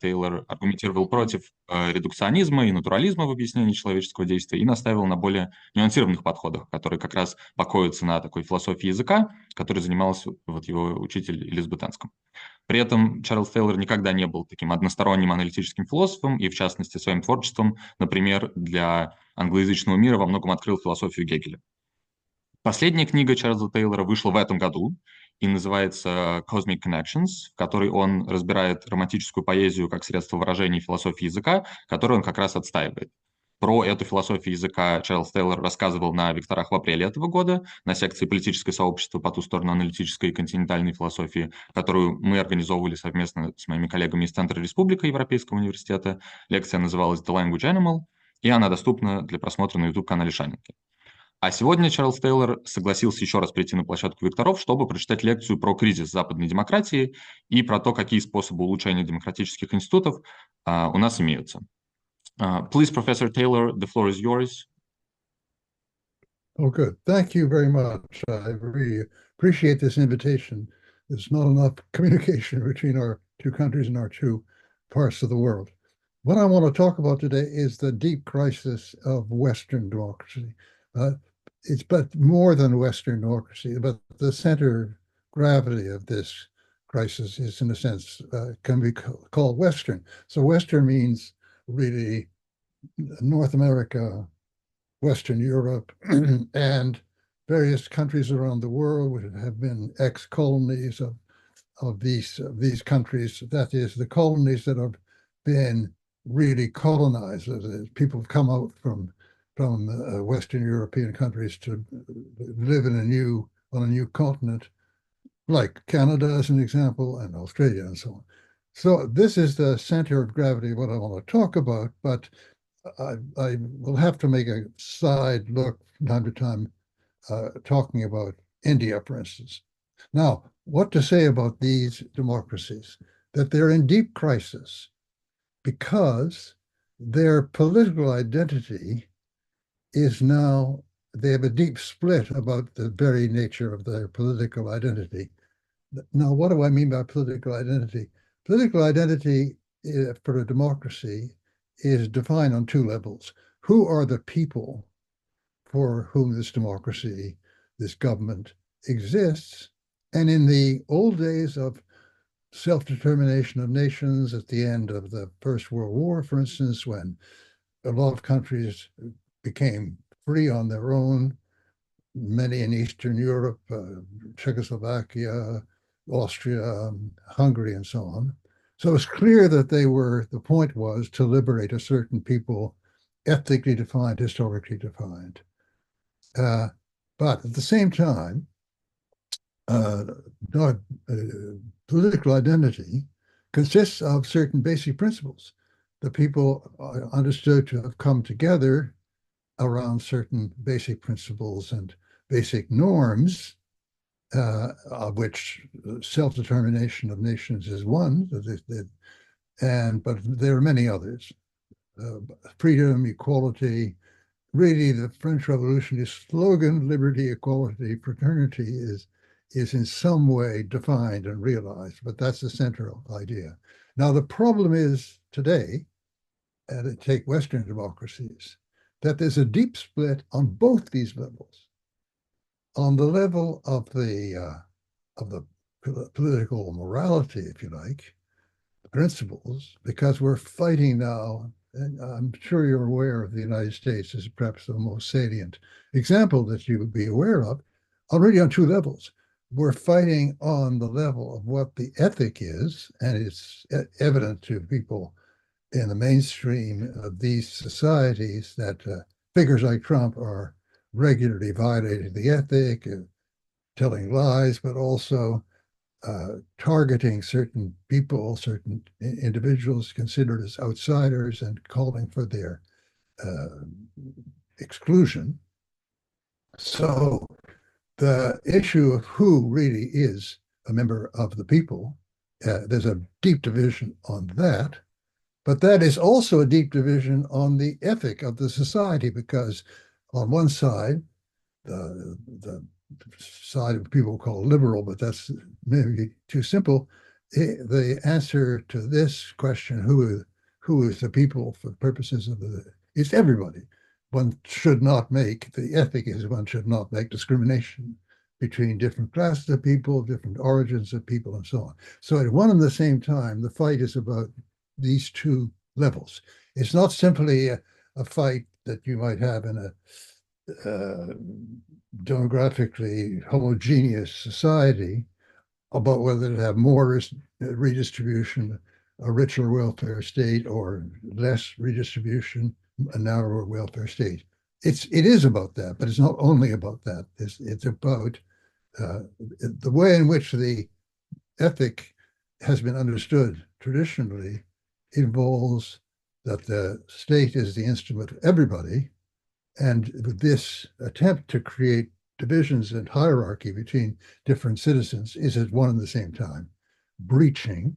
Тейлор аргументировал против редукционизма и натурализма в объяснении человеческого действия и настаивал на более нюансированных подходах, которые как раз покоятся на такой философии языка, которой занимался вот его учитель элизабетанском. При этом Чарльз Тейлор никогда не был таким односторонним аналитическим философом, и в частности своим творчеством, например, для англоязычного мира во многом открыл философию Гегеля. Последняя книга Чарльза Тейлора вышла в этом году и называется Cosmic Connections, в которой он разбирает романтическую поэзию как средство выражения философии языка, которую он как раз отстаивает. Про эту философию языка Чарльз Тейлор рассказывал на лекторах в апреле этого года на секции «Политическое сообщество по ту сторону аналитической и континентальной философии», которую мы организовывали совместно с моими коллегами из Центра Республика Европейского университета. Лекция называлась «The Language Animal», и она доступна для просмотра на YouTube-канале Шанинки. А сегодня Чарльз Тейлор согласился еще раз прийти на площадку лекторов, чтобы прочитать лекцию про кризис западной демократии и про то, какие способы улучшения демократических институтов у нас имеются. Please, Professor Taylor, the floor is yours. Oh, good. Thank you very much. I really appreciate this invitation. There's not enough communication between our two countries and our two parts of the world. What I want to talk about today is the deep crisis of Western democracy. It's but more than Western democracy, but the center of gravity of this crisis is, in a sense, can be called Western. So Western means really North America, Western Europe, and various countries around the world which have been ex-colonies of these countries. That is, the colonies that have been really colonized. People have come out from Western European countries to live on a new continent, like Canada as an example, and Australia and so on. So this is the center of gravity of what I want to talk about, but I will have to make a side look from time to time, talking about India, for instance. Now, what to say about these democracies? That they're in deep crisis because their political identity is now, they have a deep split about the very nature of their political identity. Now, what do I mean by political identity? Political identity for a democracy is defined on two levels. Who are the people for whom this democracy, this government exists? And in the old days of self-determination of nations at the end of the First World War, for instance, when a lot of countries became free on their own, many in Eastern Europe, Czechoslovakia, Austria, Hungary, and so on. So it's clear that the point was to liberate a certain people, ethnically defined, historically defined. But at the same time, political identity consists of certain basic principles. The people are understood to have come together around certain basic principles and basic norms, of which self-determination of nations is one, but there are many others. Freedom, equality, really the French Revolutionist slogan, liberty, equality, fraternity, is in some way defined and realized, but that's the central idea. Now, the problem is today, and take Western democracies, that there's a deep split on both these levels. On the level of the political morality, if you like, principles, because we're fighting now, and I'm sure you're aware of the United States as perhaps the most salient example that you would be aware of, already on two levels. We're fighting on the level of what the ethic is, and it's evident to people in the mainstream of these societies that figures like Trump are regularly violating the ethic, telling lies, but also targeting certain people, certain individuals considered as outsiders and calling for their exclusion. So the issue of who really is a member of the people, there's a deep division on that. But that is also a deep division on the ethic of the society, because on one side, the side of people call liberal, but that's maybe too simple, the answer to this question, who is the people for purposes of it's everybody. One should not make, the ethic is one should not make discrimination between different classes of people, different origins of people, and so on. So at one and the same time, the fight is about these two levels. It's not simply a fight that you might have in a demographically homogeneous society about whether to have more redistribution, a richer welfare state, or less redistribution, a narrower welfare state. It is about that, but it's not only about that. It's about the way in which the ethic has been understood traditionally involves that the state is the instrument of everybody, and this attempt to create divisions and hierarchy between different citizens is at one and the same time breaching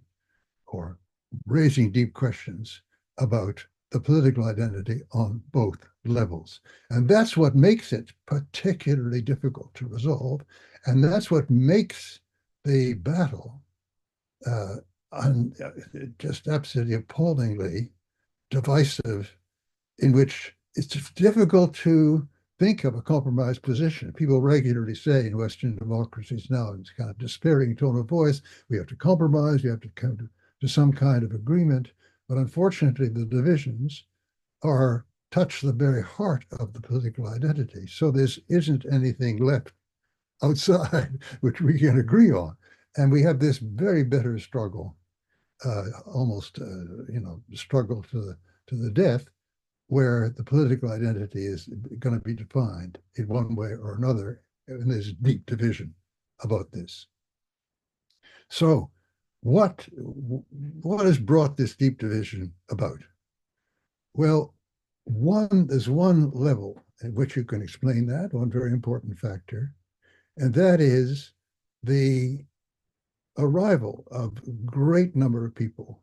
or raising deep questions about the political identity on both levels. And that's what makes it particularly difficult to resolve. And that's what makes the battle just absolutely appallingly divisive, in which it's difficult to think of a compromised position. People regularly say in Western democracies now, in this kind of despairing tone of voice, we have to compromise, we have to come to some kind of agreement. But unfortunately, the divisions touch the very heart of the political identity. So there isn't anything left outside which we can agree on. And we have this very bitter struggle, almost, struggle to the death, where the political identity is going to be defined in one way or another, and there's deep division about this. So what has brought this deep division about? Well, there's one level at which you can explain that, one very important factor, and that is the arrival of a great number of people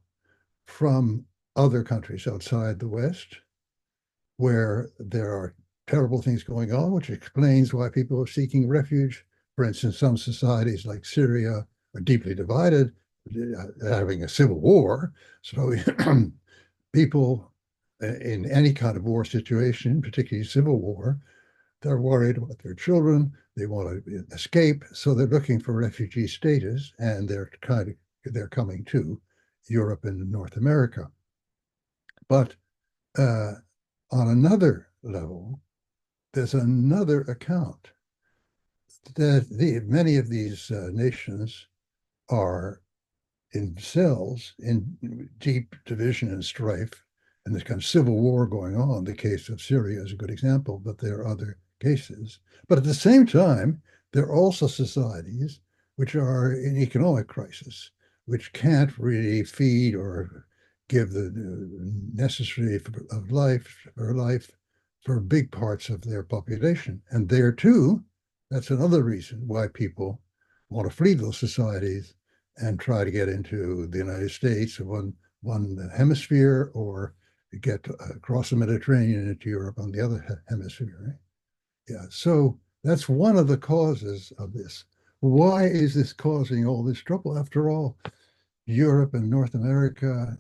from other countries outside the West, where there are terrible things going on, which explains why people are seeking refuge. For instance, some societies like Syria are deeply divided, having a civil war. So people in any kind of war situation, particularly civil war, they're worried about their children, they want to escape, so they're looking for refugee status, and they're coming to Europe and North America. But on another level, there's another account that many of these nations are in cells in deep division and strife, and there's kind of civil war going on. The case of Syria is a good example, but there are other cases. But at the same time, there are also societies which are in economic crisis, which can't really feed or give the necessary of life for big parts of their population. And there too, that's another reason why people want to flee those societies and try to get into the United States, one hemisphere, or get across the Mediterranean into Europe on the other hemisphere. Right? Yeah, so that's one of the causes of this. Why is this causing all this trouble? After all, Europe and North America,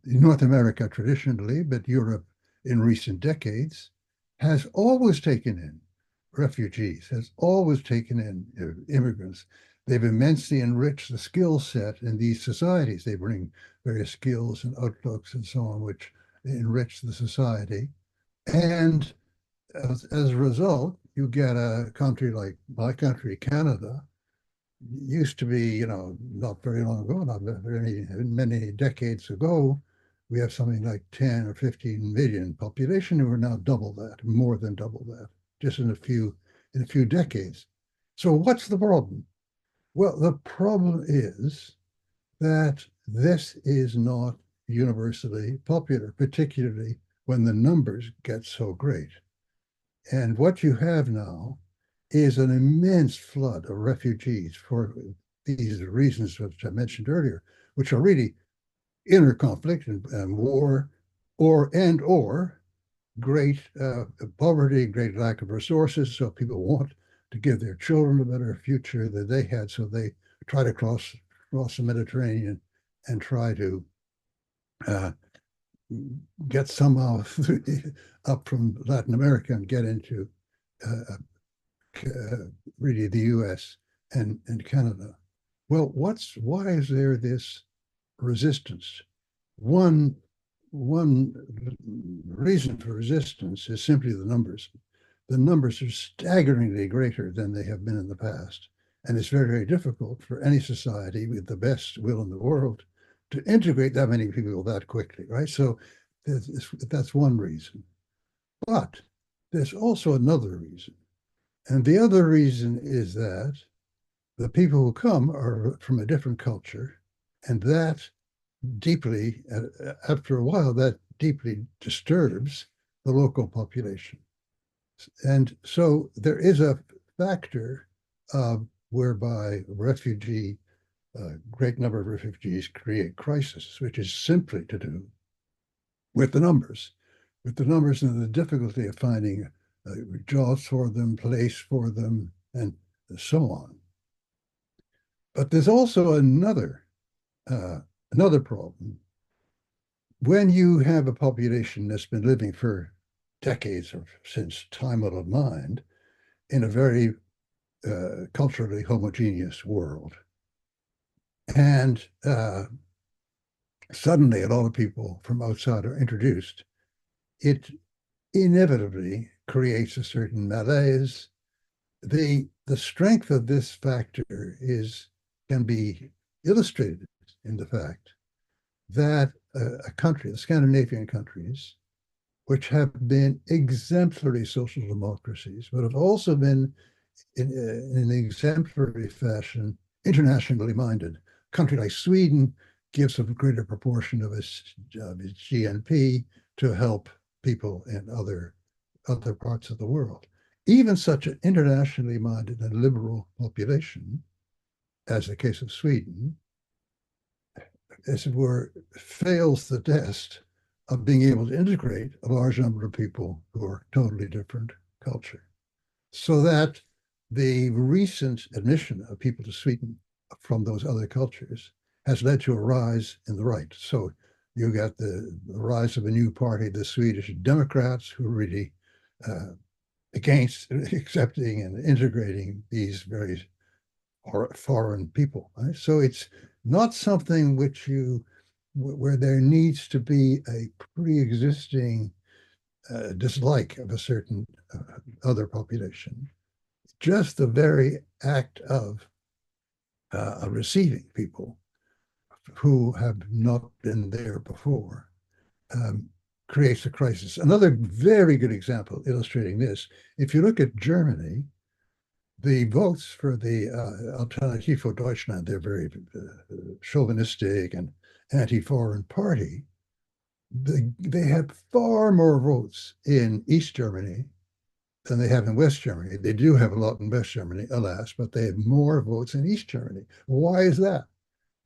North America traditionally, but Europe in recent decades has always taken in refugees, has always taken in immigrants. They've immensely enriched the skill set in these societies. They bring various skills and outlooks and so on, which enrich the society. And as a result, you get a country like my country, Canada, used to be, not very long ago, not very many decades ago, we have something like 10 or 15 million population, and we're now double that, more than double that, just in a few decades. So what's the problem? Well, the problem is that this is not universally popular, particularly when the numbers get so great. And what you have now is an immense flood of refugees for these reasons which I mentioned earlier, which are really inner conflict and war, or great poverty, great lack of resources. So people want to give their children a better future than they had, so they try to cross the Mediterranean and try to get somehow up from Latin America and get into really the US and Canada. Well, why is there this resistance? One reason for resistance is simply the numbers. The numbers are staggeringly greater than they have been in the past. And it's very, very difficult for any society with the best will in the world to integrate that many people that quickly, right? So that's one reason. But there's also another reason. And the other reason is that the people who come are from a different culture, and that deeply, after a while, that deeply disturbs the local population. And so there is a factor whereby great number of refugees create crisis, which is simply to do with the numbers and the difficulty of finding jobs for them, place for them, and so on. But there's also another problem. When you have a population that's been living for decades or since time out of mind in a very culturally homogeneous world, and suddenly a lot of people from outside are introduced, it inevitably creates a certain malaise. The strength of this factor can be illustrated in the fact that a country, the Scandinavian countries, which have been exemplary social democracies, but have also been in an exemplary fashion internationally minded. A country like Sweden gives a greater proportion of its GNP to help people in other parts of the world. Even such an internationally minded and liberal population, as the case of Sweden, as it were, fails the test of being able to integrate a large number of people who are totally different culture. So that the recent admission of people to Sweden from those other cultures has led to a rise in the right. So you got the rise of a new party, the Swedish Democrats, who are really against accepting and integrating these very foreign people. Right? So it's not something where there needs to be a pre-existing dislike of a certain other population. Just the very act of receiving people who have not been there before creates a crisis. Another very good example illustrating this, if you look at Germany, the votes for the Alternative for Deutschland, they're very chauvinistic and anti-foreign party. They have far more votes in East Germany than they have in West Germany. They do have a lot in West Germany, alas, but they have more votes in East Germany. Why is that?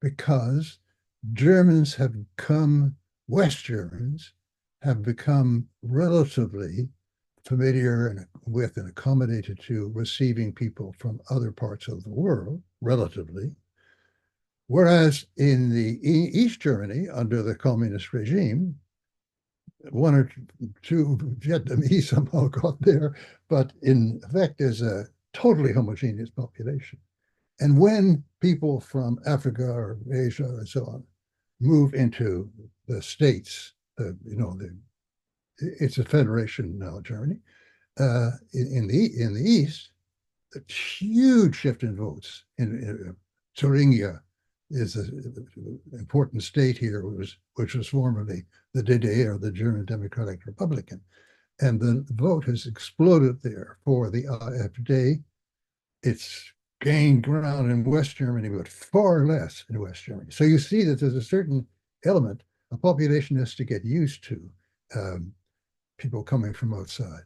Because West Germans have become relatively familiar with and accommodated to receiving people from other parts of the world, relatively. Whereas in the East Germany, under the communist regime, one or two Vietnamese somehow got there, but in effect, there's a totally homogeneous population. And when people from Africa or Asia and so on move into the States, it's a federation now, Germany. In the East, a huge shift in votes. In Thuringia is an important state here, which was formerly the DDR, the German Democratic Republic, and the vote has exploded there for the AfD. It's gained ground in West Germany, but far less in West Germany. So you see that there's a certain element a population has to get used to, people coming from outside.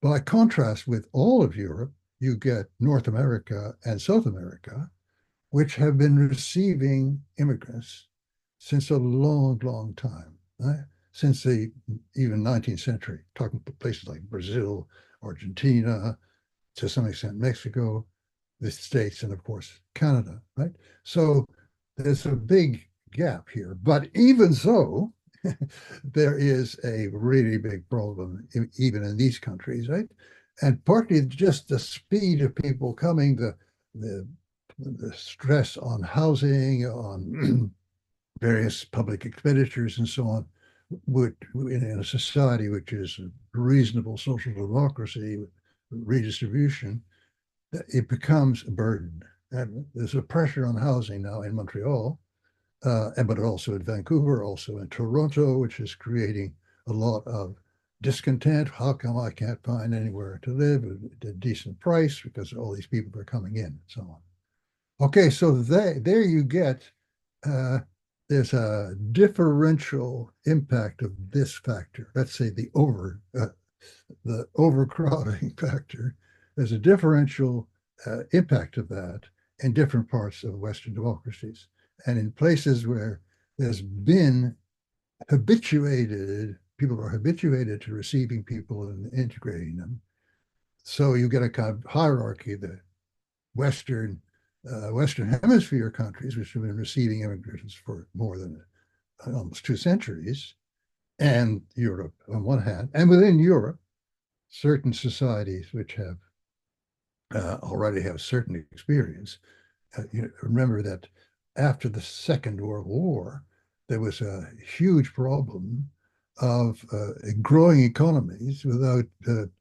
By contrast with all of Europe, you get North America and South America, which have been receiving immigrants since a long, long time, right? Since the even 19th century, talking places like Brazil, Argentina, to some extent Mexico, the States and, of course, Canada, right? So there's a big gap here. But even so, there is a really big problem, even in these countries, right? And partly just the speed of people coming, the stress on housing, on various public expenditures and so on, would in a society which is reasonable social democracy, redistribution, it becomes a burden. And there's a pressure on housing now in Montreal, but also in Vancouver, also in Toronto, which is creating a lot of discontent. How come I can't find anywhere to live at a decent price because all these people are coming in and so on. Okay, so there you get, there's a differential impact of this factor. Let's say the overcrowding factor. There's a differential impact of that in different parts of Western democracies. And in places where there's been people are habituated to receiving people and integrating them. So you get a kind of hierarchy. The Western Hemisphere countries, which have been receiving immigrants for more than almost 2 centuries, and Europe on one hand, and within Europe, certain societies which have already have certain experience. Remember that after the Second World War, there was a huge problem of growing economies without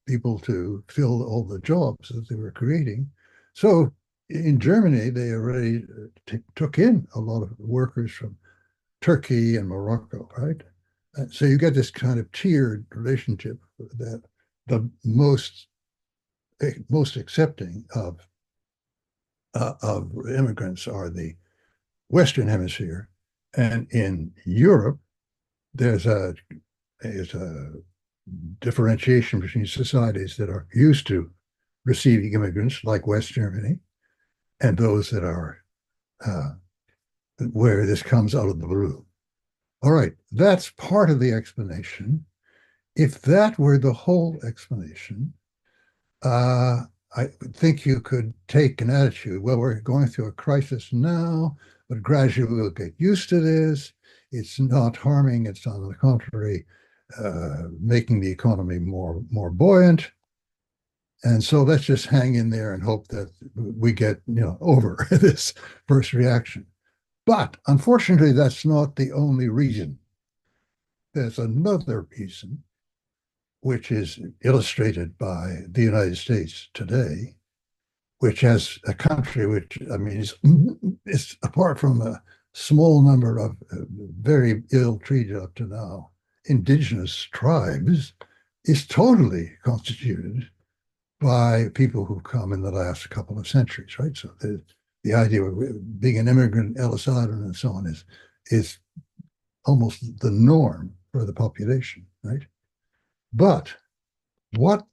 people to fill all the jobs that they were creating. So in Germany, they already took in a lot of workers from Turkey and Morocco, right? So you get this kind of tiered relationship that the most accepting of immigrants are the Western Hemisphere, and in Europe, there's a differentiation between societies that are used to receiving immigrants, like West Germany, and those that are where this comes out of the blue. All right, that's part of the explanation. If that were the whole explanation, I think you could take an attitude, well, we're going through a crisis now, but gradually we'll get used to this. It's not harming, it's on the contrary, making the economy more buoyant. And so let's just hang in there and hope that we get over this first reaction. But unfortunately, that's not the only reason. There's another reason, which is illustrated by the United States today, which has a country which, I mean, is apart from a small number of very ill-treated up to now indigenous tribes, is totally constituted by people who come in the last couple of centuries, right? So the idea of being an immigrant, Ellis Island, and so on is almost the norm for the population, right? But what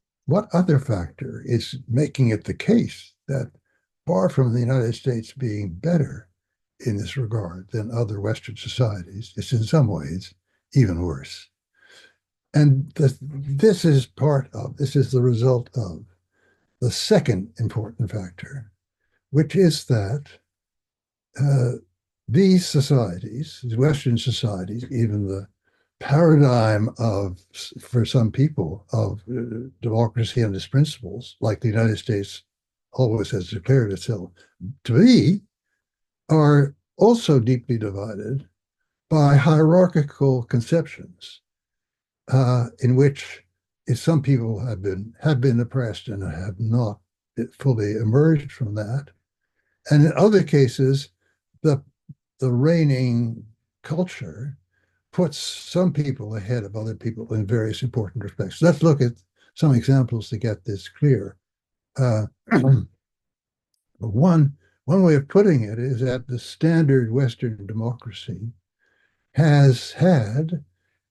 other factor is making it the case that far from the United States being better in this regard than other Western societies, it's in some ways even worse. And this is the result of the second important factor, which is that these societies, these Western societies, even the paradigm for some people, of democracy and its principles, like the United States always has declared itself to be, are also deeply divided by hierarchical conceptions, in which some people have been oppressed and have not fully emerged from that, and in other cases, the reigning culture puts some people ahead of other people in various important respects. Let's look at some examples to get this clear. One way of putting it is that the standard Western democracy has had,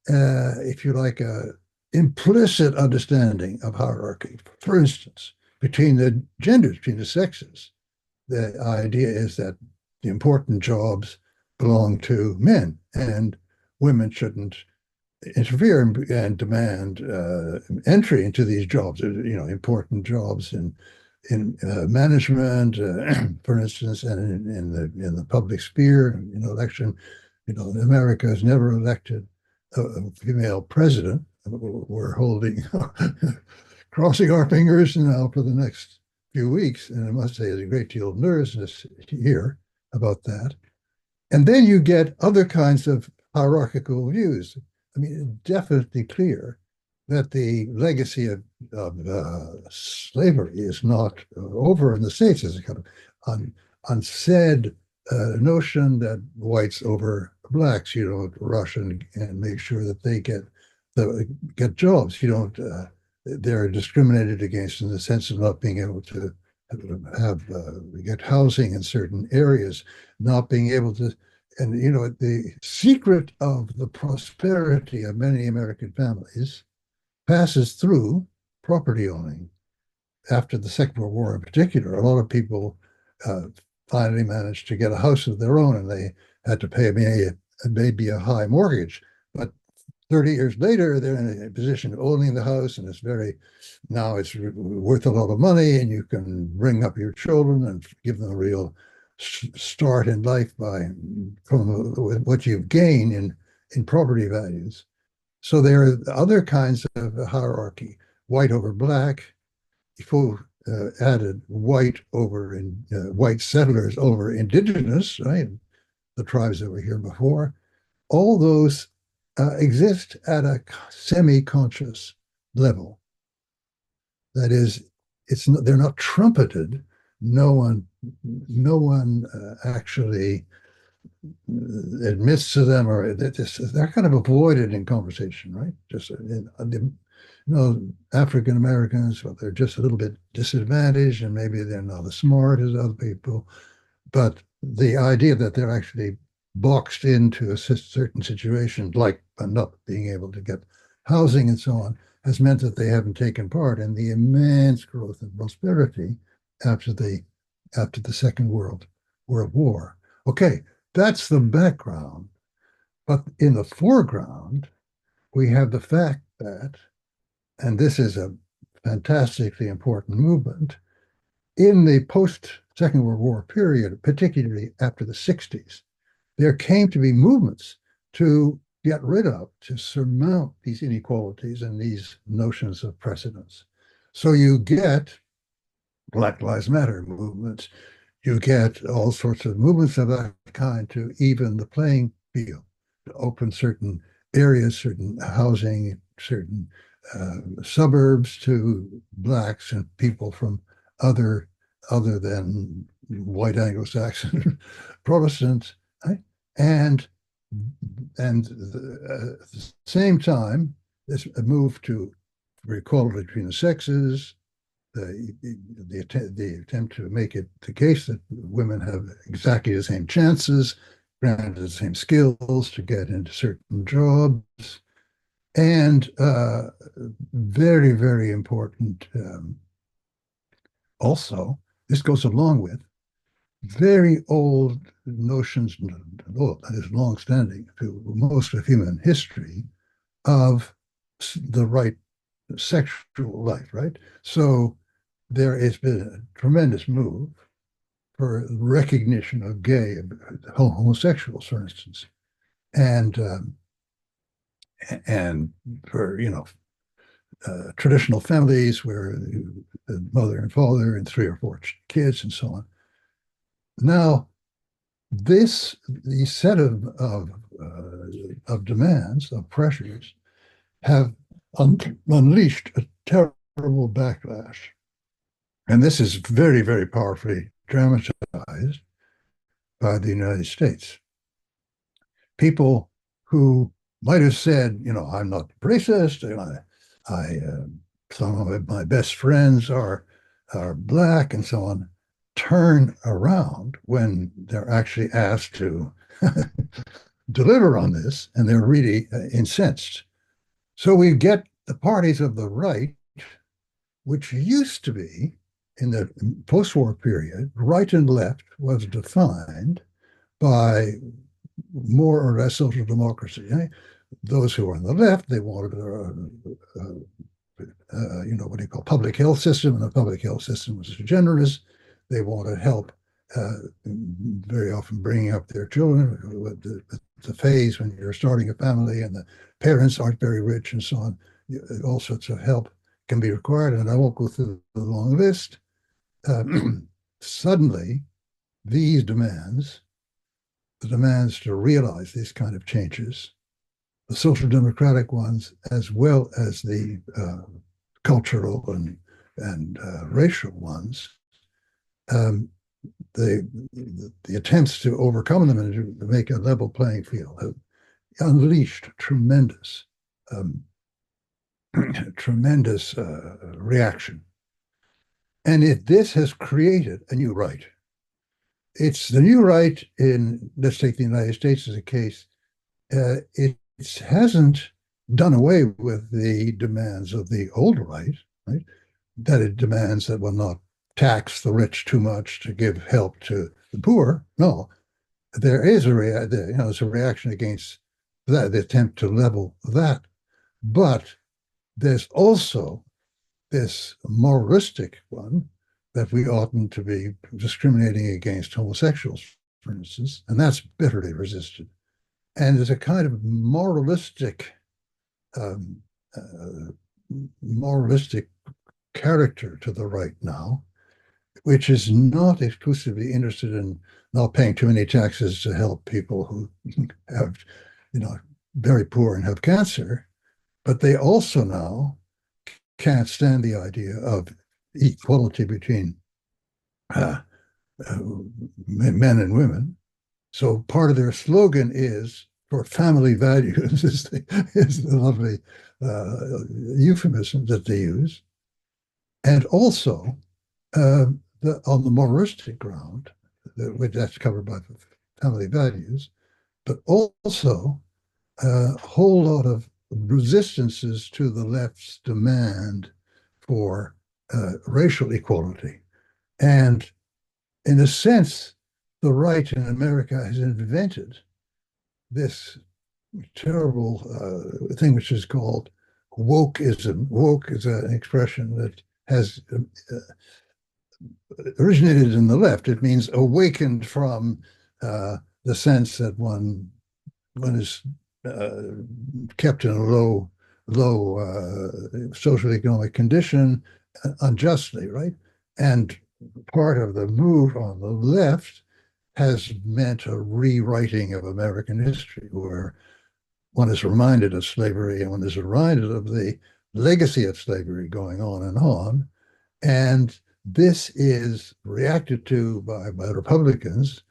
if you like, a implicit understanding of hierarchy. For instance, between the genders, between the sexes, the idea is that the important jobs belong to men, and women shouldn't interfere and demand entry into these jobs, important jobs in in management, for instance, and in the public sphere, election. America has never elected a female president. We're holding, crossing our fingers now for the next few weeks, and I must say there's a great deal of nervousness here about that. And then you get other kinds of hierarchical views. I mean, it's definitely clear that the legacy of slavery is not over in the States. There's a kind of unsaid notion that whites over blacks, rush and make sure that they get jobs. They're discriminated against in the sense of not being able to get housing in certain areas, not being able to. And the secret of the prosperity of many American families passes through property owning. After the Second World War in particular, a lot of people finally managed to get a house of their own, and they had to pay maybe a high mortgage. But 30 years later, they're in a position of owning the house, and now it's worth a lot of money, and you can bring up your children and give them a real start in life from what you've gained in property values. So there are other kinds of hierarchy: white over black. Defoe added white settlers over indigenous, right? The tribes that were here before. All those exist at a semi-conscious level. That is, they're not trumpeted. No one actually admits to them, or they're kind of avoided in conversation, right? African Americans, well, they're just a little bit disadvantaged, and maybe they're not as smart as other people. But the idea that they're actually boxed into a certain situation, like not being able to get housing and so on, has meant that they haven't taken part in the immense growth and prosperity after the Second World War. Okay, that's the background. But in the foreground, we have the fact that, and this is a fantastically important movement, in the post-Second World War period, particularly after the 60s, there came to be movements to get rid of, to surmount these inequalities and these notions of precedence. So you get Black Lives Matter movements, you get all sorts of movements of that kind to even the playing field, to open certain areas, certain housing, certain suburbs to blacks and people from other than white Anglo-Saxon Protestants, right? And at the same time, this move to equality between the sexes, the attempt to make it the case that women have exactly the same chances, granted the same skills to get into certain jobs, and very, very important. Also, this goes along with very old notions, that is long-standing to most of human history, of the right sexual life, right? So there has been a tremendous move for recognition of gay, homosexuals, for instance, and for traditional families where the mother and father and 3 or 4 kids and so on. Now, the set of demands, of pressures, have unleashed a terrible backlash. And this is very, very powerfully dramatized by the United States. People who might have said, I'm not racist, and some of my best friends are black and so on, turn around when they're actually asked to deliver on this, and they're really incensed. So we get the parties of the right, which used to be, in the post-war period, right and left was defined by more or less social democracy. Those who were on the left, they wanted what do you call public health system, and the public health system was generous. They want to help very often bringing up their children. It's a phase when you're starting a family and the parents aren't very rich and so on. All sorts of help can be required, and I won't go through the long list. Suddenly, these demands, the demands to realize these kind of changes, the social democratic ones, as well as the cultural and racial ones, the attempts to overcome them and to make a level playing field have unleashed tremendous reaction. And this has created a new right. It's the new right in, let's take the United States as a case. It hasn't done away with the demands of the old right, that it demands that we'll not tax the rich too much to give help to the poor. No, there is there's a reaction against that, the attempt to level that. But there's also this moralistic one that we oughtn't to be discriminating against homosexuals, for instance, and that's bitterly resisted. And there's a kind of moralistic character to the right now, which is not exclusively interested in not paying too many taxes to help people who have, very poor and have cancer, but they also now can't stand the idea of equality between men and women. So part of their slogan is for family values is the lovely euphemism that they use. And also on the moralistic ground, that's covered by family values, but also a whole lot of resistances to the left's demand for racial equality. And in a sense, the right in America has invented this terrible thing which is called wokeism. Woke is an expression that has originated in the left. It means awakened from the sense that one is kept in a low social economic condition unjustly, right? And part of the move on the left has meant a rewriting of American history, where one is reminded of slavery and one is reminded of the legacy of slavery going on and on. And this is reacted to by Republicans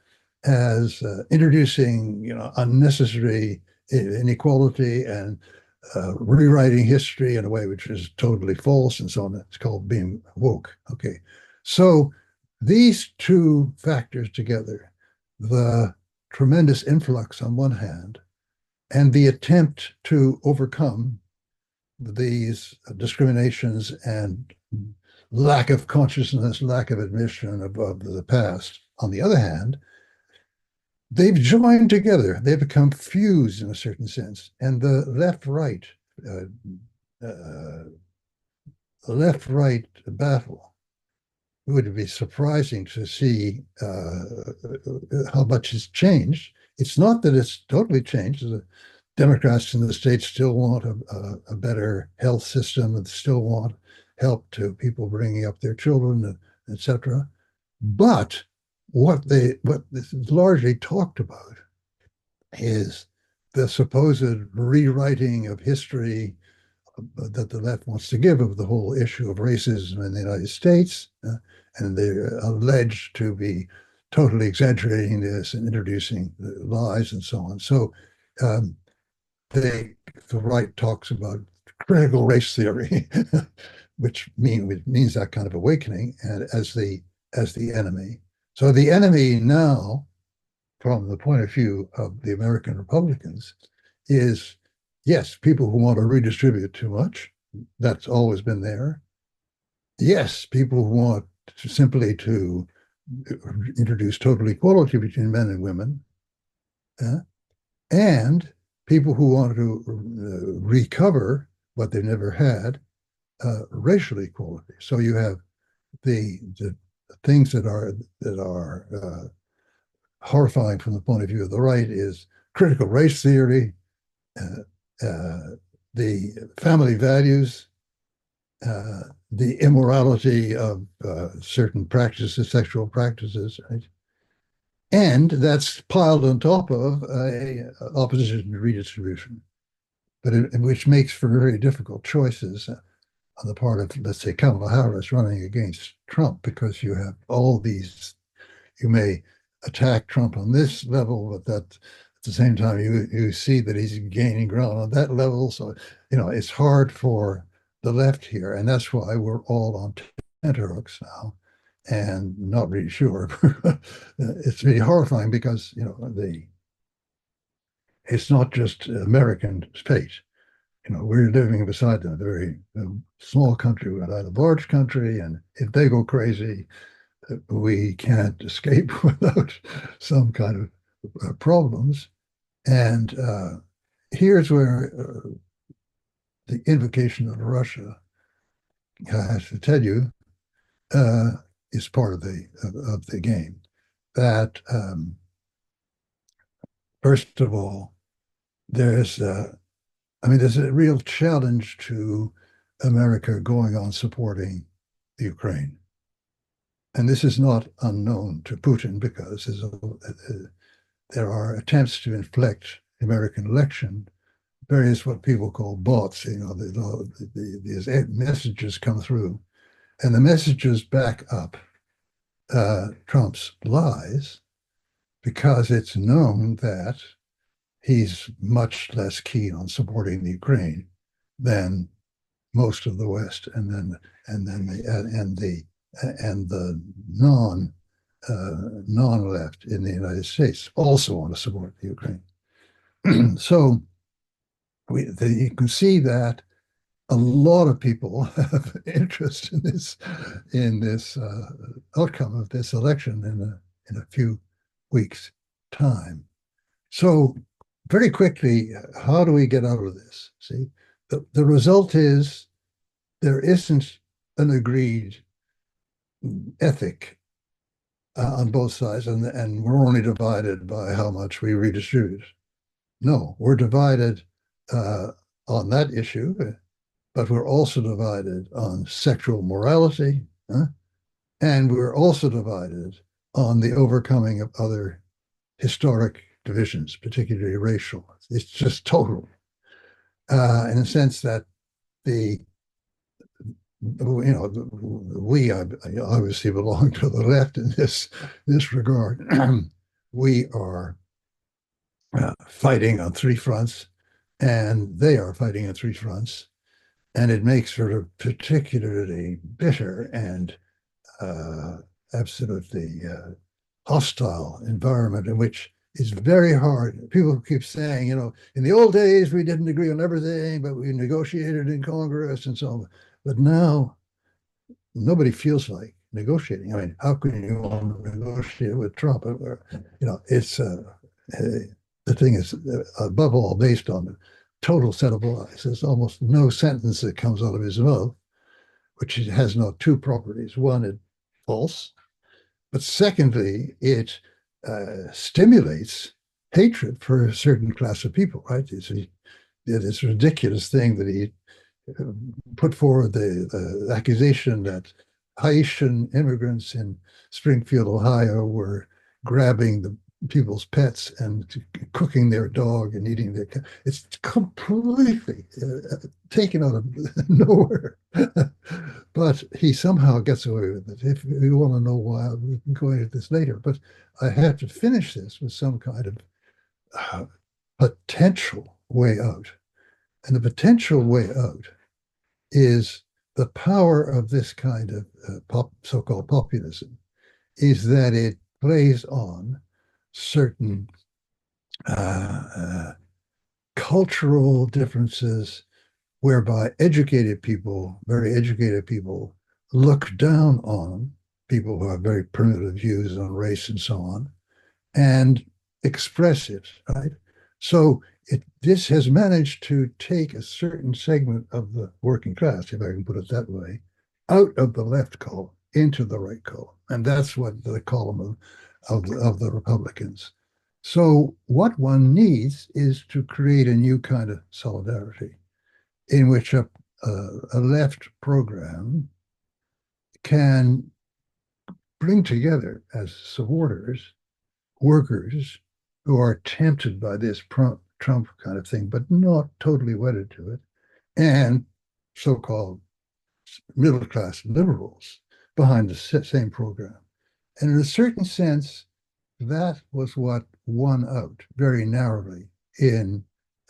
as introducing, unnecessary inequality and rewriting history in a way which is totally false and so on. It's called being woke. Okay. So these two factors together, the tremendous influx on one hand, and the attempt to overcome these discriminations and lack of consciousness, lack of admission of the past, on the other hand, they've joined together. They've become fused in a certain sense. And the left-right battle, it would be surprising to see how much has changed. It's not that it's totally changed. The Democrats in the states still want a better health system and still want help to people bringing up their children, etc. But what this is largely talked about is the supposed rewriting of history that the left wants to give of the whole issue of racism in the United States. And they're alleged to be totally exaggerating this and introducing lies and so on. So the right talks about critical race theory, which means that kind of awakening, and as the enemy. So the enemy now, from the point of view of the American Republicans, is, yes, people who want to redistribute too much. That's always been there. Yes, people who want simply to introduce total equality between men and women. And people who want to recover what they've never had racial equality. So you have the things that are horrifying from the point of view of the right is critical race theory, the family values, the immorality of certain practices, sexual practices, right? And that's piled on top of opposition to redistribution, but which makes for very difficult choices on the part of, let's say, Kamala Harris running against Trump, because you have all these, you may attack Trump on this level, but that at the same time you see that he's gaining ground on that level. So, it's hard for the left here, and that's why we're all on tenterhooks now and not really sure. It's really horrifying because, it's not just American fate. We're living beside them, a very small country without a large country, and if they go crazy, we can't escape without some kind of problems. And here's where the invocation of Russia, I have to tell you, is part of the game. That first of all, there's a real challenge to America going on supporting the Ukraine. And this is not unknown to Putin, because there are attempts to inflect the American election, various what people call bots. These messages come through, and the messages back up Trump's lies, because it's known that he's much less keen on supporting the Ukraine than most of the West, and the non-left in the United States also want to support the Ukraine. So you can see that a lot of people have interest in this outcome of this election in a few weeks' time. So very quickly, how do we get out of this? See, the result is there isn't an agreed ethic on both sides, and we're only divided by how much we redistribute. No, we're divided on that issue, but we're also divided on sexual morality, and we're also divided on the overcoming of other historic divisions, particularly racial. It's just total, in the sense that we obviously belong to the left in this regard. We are fighting on three fronts, and they are fighting on three fronts, and it makes for a particularly bitter and absolutely hostile environment, in which it's very hard. People keep saying, in the old days we didn't agree on everything, but we negotiated in Congress and so on. But now nobody feels like negotiating. I mean, how can you want to negotiate with Trump? It's the thing is, above all, based on a total set of lies. There's almost no sentence that comes out of his mouth which has no two properties. One, it's false, but secondly, it stimulates hatred for a certain class of people, right? It's this ridiculous thing that he put forward the accusation that Haitian immigrants in Springfield, Ohio, were grabbing the people's pets and cooking their dog and eating their cat. It's completely taken out of nowhere. But he somehow gets away with it. If you want to know why, we can go into this later. But I have to finish this with some kind of potential way out. And the potential way out is the power of this kind of so-called populism, is that it plays on certain cultural differences, whereby educated people, very educated people, look down on people who have very primitive views on race and so on, and express it, right? So This has managed to take a certain segment of the working class, if I can put it that way, out of the left column into the right column. And that's what the column of the Republicans. So what one needs is to create a new kind of solidarity in which a left program can bring together as supporters workers who are tempted by this Trump kind of thing, but not totally wedded to it, and so-called middle-class liberals behind the same program. And in a certain sense, that was what won out very narrowly in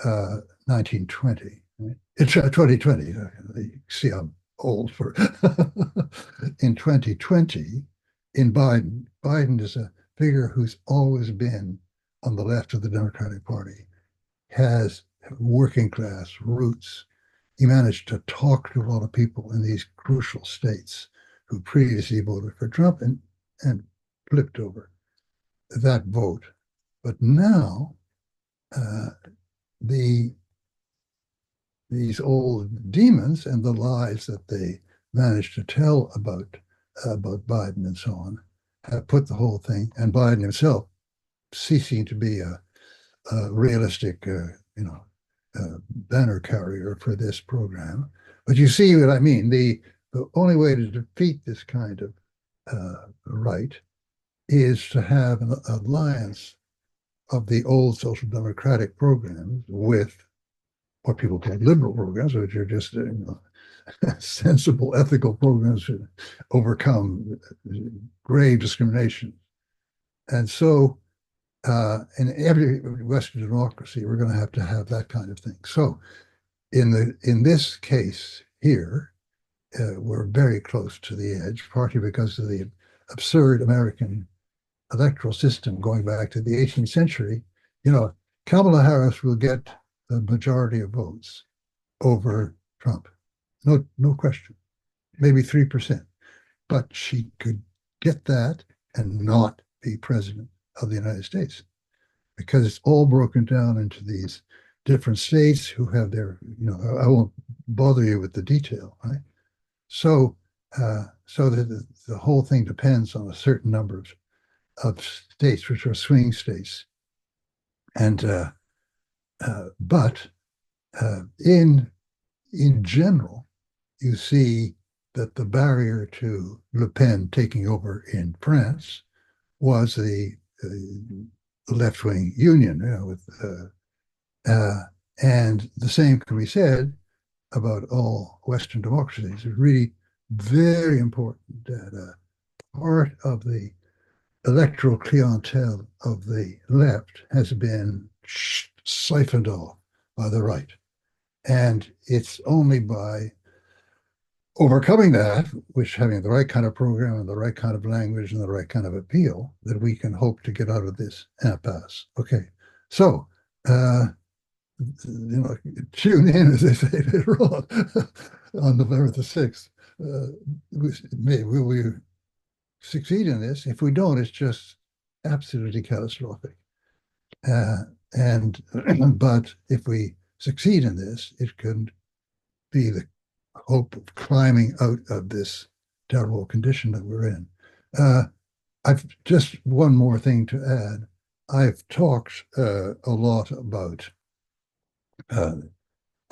1920. Right? It's 2020. You see, I'm old for in 2020. In Biden is a figure who's always been on the left of the Democratic Party, has working class roots. He managed to talk to a lot of people in these crucial states who previously voted for Trump and flipped over that vote. But now these old demons and the lies that they managed to tell about Biden and so on have put the whole thing, and Biden himself ceasing to be a realistic, banner carrier for this program. But you see what I mean. The only way to defeat this kind of right is to have an alliance of the old social democratic programs with what people call liberal programs, which are just sensible, ethical programs to overcome grave discrimination. And so in every Western democracy, we're going to have that kind of thing. So in this case here, we're very close to the edge, partly because of the absurd American electoral system going back to the 18th century. Kamala Harris will get the majority of votes over Trump. No question. Maybe 3%. But she could get that and not be president of the United States, because it's all broken down into these different states who have their, I won't bother you with the detail, right? So the whole thing depends on a certain number of states, which are swing states. And but in general, you see that the barrier to Le Pen taking over in France was the left-wing union, and the same can be said about all Western democracies. It's really very important that part of the electoral clientele of the left has been siphoned off by the right. And it's only by overcoming that, which having the right kind of program and the right kind of language and the right kind of appeal, that we can hope to get out of this impasse. Okay, so tune in, as they say later on November the 6th. Will we succeed in this? If we don't, it's just absolutely catastrophic. But if we succeed in this, it can be the hope of climbing out of this terrible condition that we're in. I've just one more thing to add. I've talked a lot about the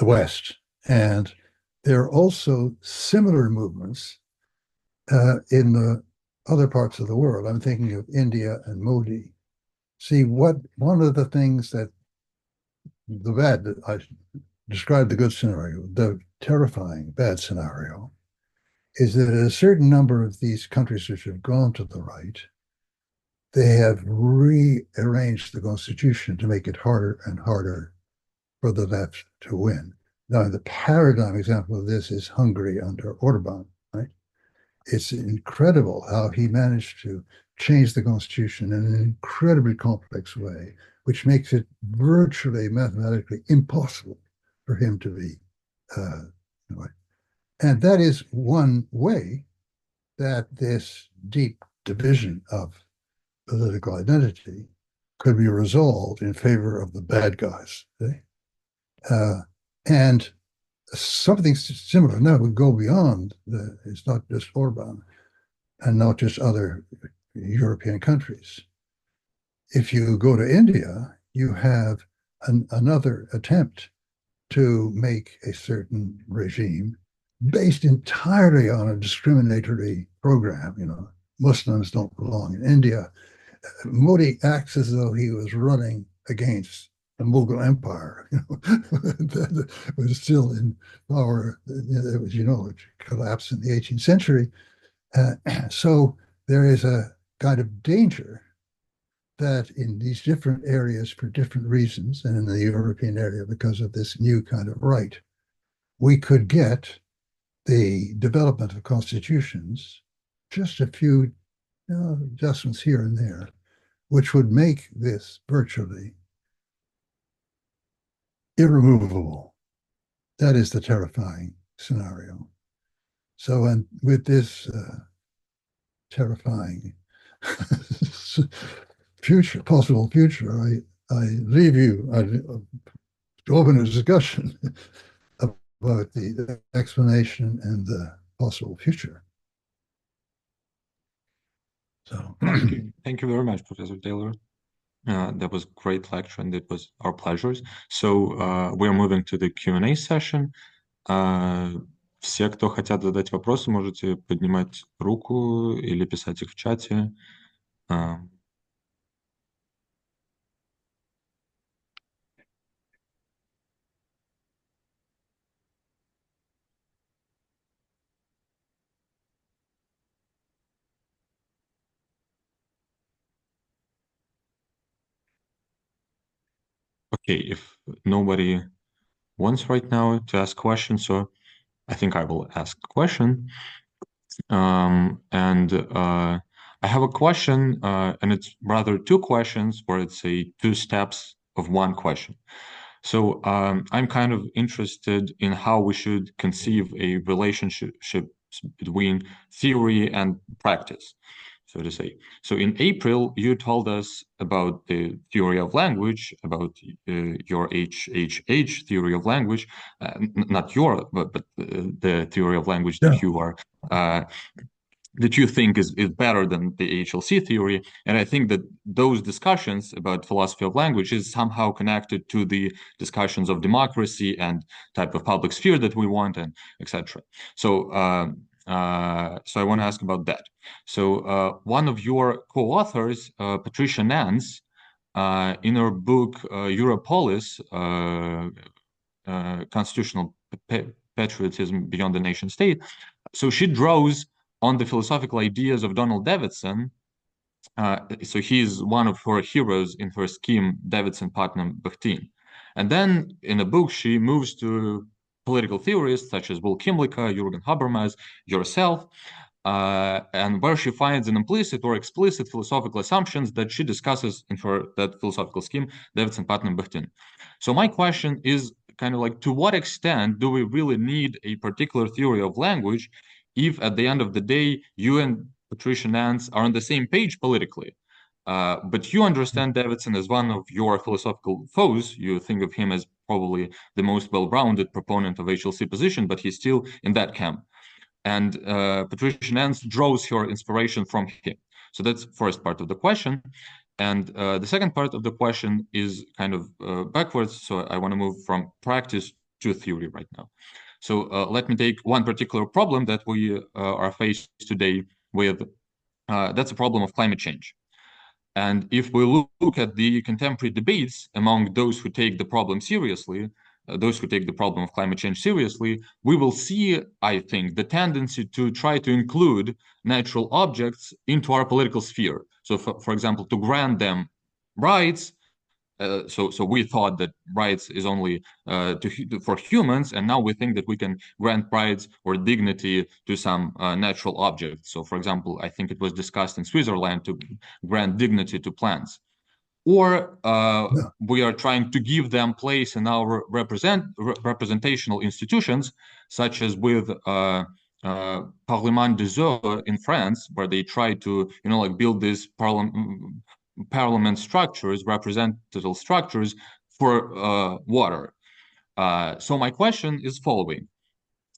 West, and there are also similar movements in the other parts of the world. I'm thinking of India and Modi. See, one of the things that I described the good scenario, the terrifying bad scenario, is that a certain number of these countries which have gone to the right, they have rearranged the constitution to make it harder and harder for the left to win. Now, the paradigm example of this is Hungary under Orban, right? It's incredible how he managed to change the constitution in an incredibly complex way, which makes it virtually mathematically impossible for him to be. And that is one way that this deep division of political identity could be resolved in favor of the bad guys. Okay? And something similar now would go beyond it's not just Orban and not just other European countries. If you go to India, you have another attempt to make a certain regime based entirely on a discriminatory program. Muslims don't belong in India. Modi acts as though he was running against the Mughal Empire, that was still in power. It was, it collapsed in the 18th century. So there is a kind of danger that in these different areas for different reasons, and in the European area because of this new kind of right, we could get the development of constitutions, just a few adjustments here and there, which would make this virtually irremovable. That is the terrifying scenario. So, and with this terrifying possible future, I leave you to open a discussion about the explanation and the possible future. So, thank you very much, Professor Taylor. That was a great lecture, and it was our pleasures. So we're moving to the Q&A session. Все, кто хотят задать вопросы, можете поднимать руку или писать их в чате. Okay, if nobody wants right now to ask questions, so I think I will ask a question. I have a question, and it's rather two questions, where it's two steps of one question. So I'm kind of interested in how we should conceive a relationship between theory and practice, so to say. So in April, you told us about the theory of language, about your HHH theory of language, not your, but the theory of language that you are that you think is better than the HLC theory. And I think that those discussions about philosophy of language is somehow connected to the discussions of democracy and type of public sphere that we want, and etc. So so I want to ask about that. So one of your co-authors, Patricia Nance, in her book Europolis, Constitutional Patriotism Beyond the Nation State, so she draws on the philosophical ideas of Donald Davidson. So he's one of her heroes in her scheme, Davidson, Putnam, Bakhtin. And then in a book, she moves to political theorists such as Will Kimlicka, Jürgen Habermas, yourself, and where she finds an implicit or explicit philosophical assumptions that she discusses in that philosophical scheme, Davidson, Putnam, Bakhtin. So my question is kind of like, to what extent do we really need a particular theory of language if at the end of the day, you and Patricia Nance are on the same page politically, but you understand Davidson as one of your philosophical foes? You think of him as probably the most well-rounded proponent of HLC position, but he's still in that camp. And Patricia Nance draws her inspiration from him. So that's the first part of the question. And the second part of the question is kind of backwards. So I want to move from practice to theory right now. So let me take one particular problem that we are faced today with. That's a problem of climate change. And if we look at the contemporary debates among those who take the problem seriously, those who take the problem of climate change seriously, we will see, I think, the tendency to try to include natural objects into our political sphere. So, for example, to grant them rights. So we thought that rights is only for humans, and now we think that we can grant rights or dignity to some natural objects. So, for example, I think it was discussed in Switzerland to grant dignity to plants. Or we are trying to give them place in our representational institutions, such as with Parlement des Eaux in France, where they try to, like build this parliament structures, representative structures for water. So my question is following.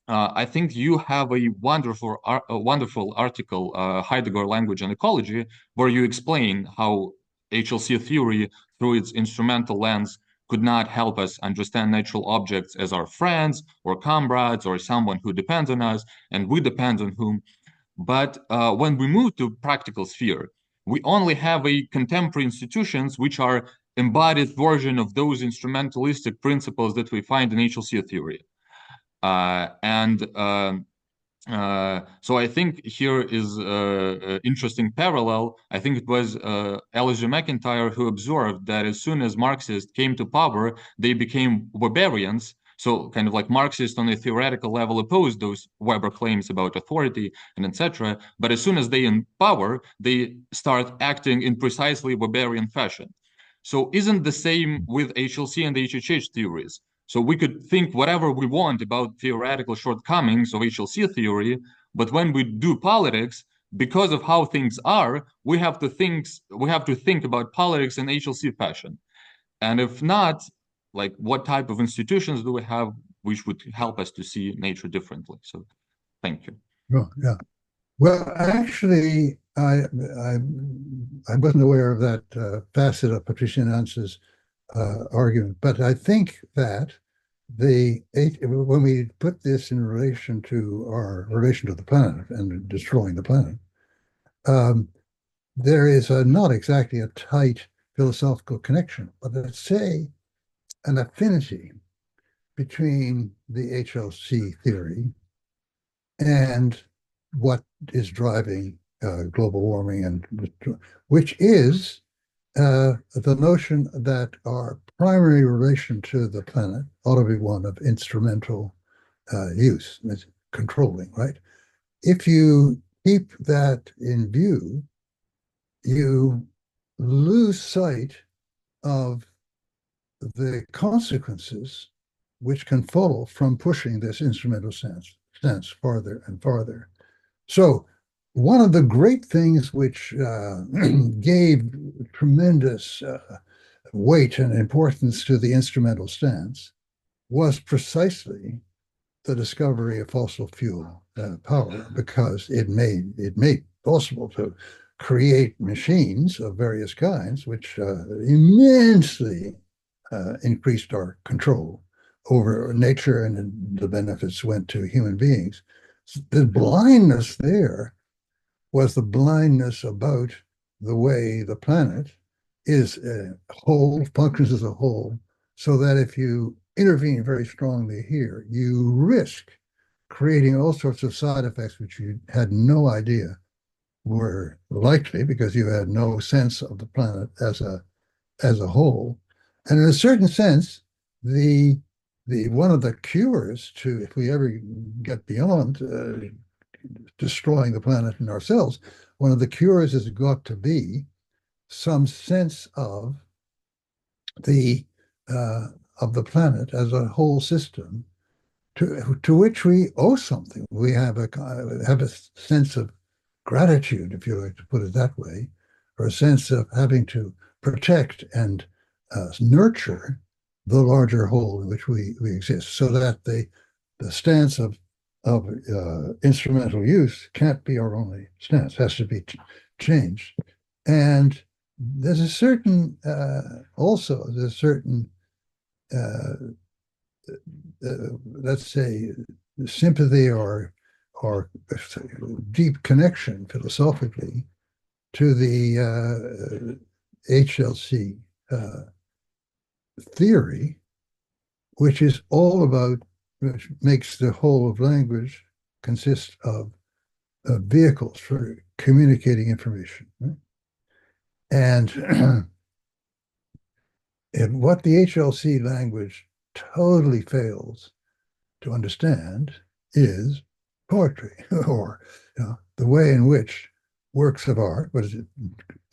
I think you have a wonderful article, Heidegger Language and Ecology, where you explain how HLC theory, through its instrumental lens, could not help us understand natural objects as our friends or comrades or someone who depends on us and we depend on whom. But when we move to practical sphere, we only have a contemporary institutions which are embodied version of those instrumentalistic principles that we find in HLC theory. So I think here is an interesting parallel. I think it was Elijah McIntyre who observed that as soon as Marxists came to power, they became Weberians. So kind of like Marxists on a theoretical level opposed those Weber claims about authority and etc. But as soon as they in power, they start acting in precisely Weberian fashion. So isn't the same with HLC and HHH theories? So we could think whatever we want about theoretical shortcomings of HLC theory, but when we do politics, because of how things are, we have to think about politics in HLC fashion. And if not, like what type of institutions do we have which would help us to see nature differently? So thank you. Oh, yeah. Well, actually, I wasn't aware of that facet of Patricia Nance's argument, but I think that when we put this in relation to our relation to the planet and destroying the planet, there is not exactly a tight philosophical connection, but let's say an affinity between the HLC theory and what is driving global warming, and which is the notion that our primary relation to the planet ought to be one of instrumental use, controlling, right? If you keep that in view, you lose sight of the consequences which can follow from pushing this instrumental stance farther and farther. So one of the great things which gave tremendous weight and importance to the instrumental stance was precisely the discovery of fossil fuel power, because it made possible to create machines of various kinds, which immensely increased our control over nature, and the benefits went to human beings. The blindness there was the blindness about the way the planet is a whole, functions as a whole, so that if you intervene very strongly here, you risk creating all sorts of side effects which you had no idea were likely, because you had no sense of the planet as a whole. And in a certain sense, the one of the cures to, if we ever get beyond destroying the planet and ourselves, one of the cures has got to be some sense of the planet as a whole system to which we owe something. We have a sense of gratitude, if you like to put it that way, or a sense of having to protect and nurture the larger whole in which we exist, so that the stance of instrumental use can't be our only stance, has to be changed. And there's a certain let's say sympathy or deep connection philosophically to the HLC theory, which is all about, which makes the whole of language consist of vehicles for communicating information. Right? And what the HLC language totally fails to understand is poetry, or the way in which works of art, but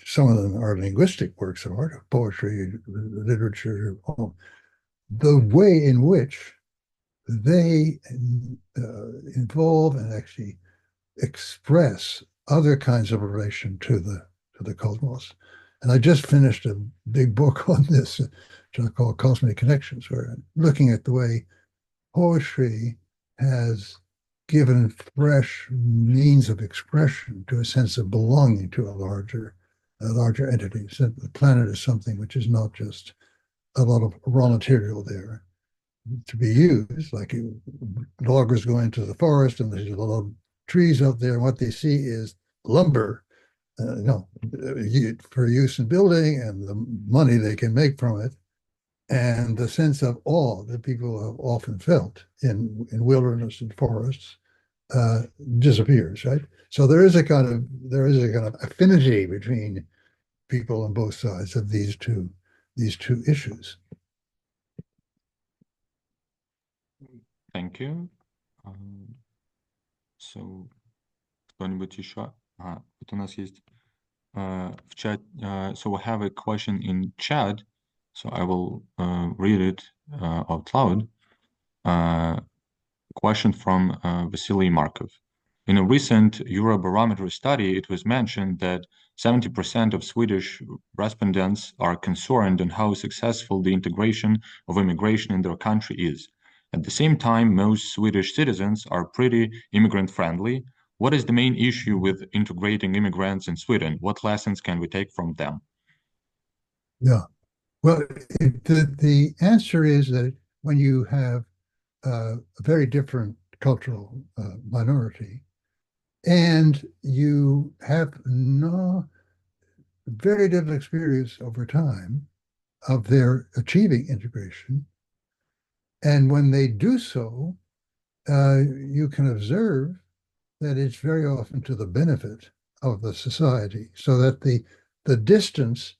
some of them are linguistic works of art, poetry, literature, the way in which they involve and actually express other kinds of relation to the cosmos And I just finished a big book on this, which I call Cosmic Connections, where I'm looking at the way poetry has given fresh means of expression to a sense of belonging to a larger entity. So the planet is something which is not just a lot of raw material there to be used, like loggers go into the forest and there's a lot of trees out there, and what they see is lumber, for use in building and the money they can make from it. And the sense of awe that people have often felt in wilderness and forests disappears, right? So there is a kind of affinity between people on both sides of these two issues. Thank you. So, кто-нибудь еще? Вот у нас есть в чат. So we have a question in chat. So I will read it out loud. Question from Vasily Markov. In a recent Eurobarometer study, it was mentioned that 70% of Swedish respondents are concerned on how successful the integration of immigration in their country is. At the same time, most Swedish citizens are pretty immigrant-friendly. What is the main issue with integrating immigrants in Sweden? What lessons can we take from them? Yeah, well, the answer is that when you have a very different cultural minority, and you have very little experience over time of their achieving integration, and when they do so, you can observe that it's very often to the benefit of the society, so that the distance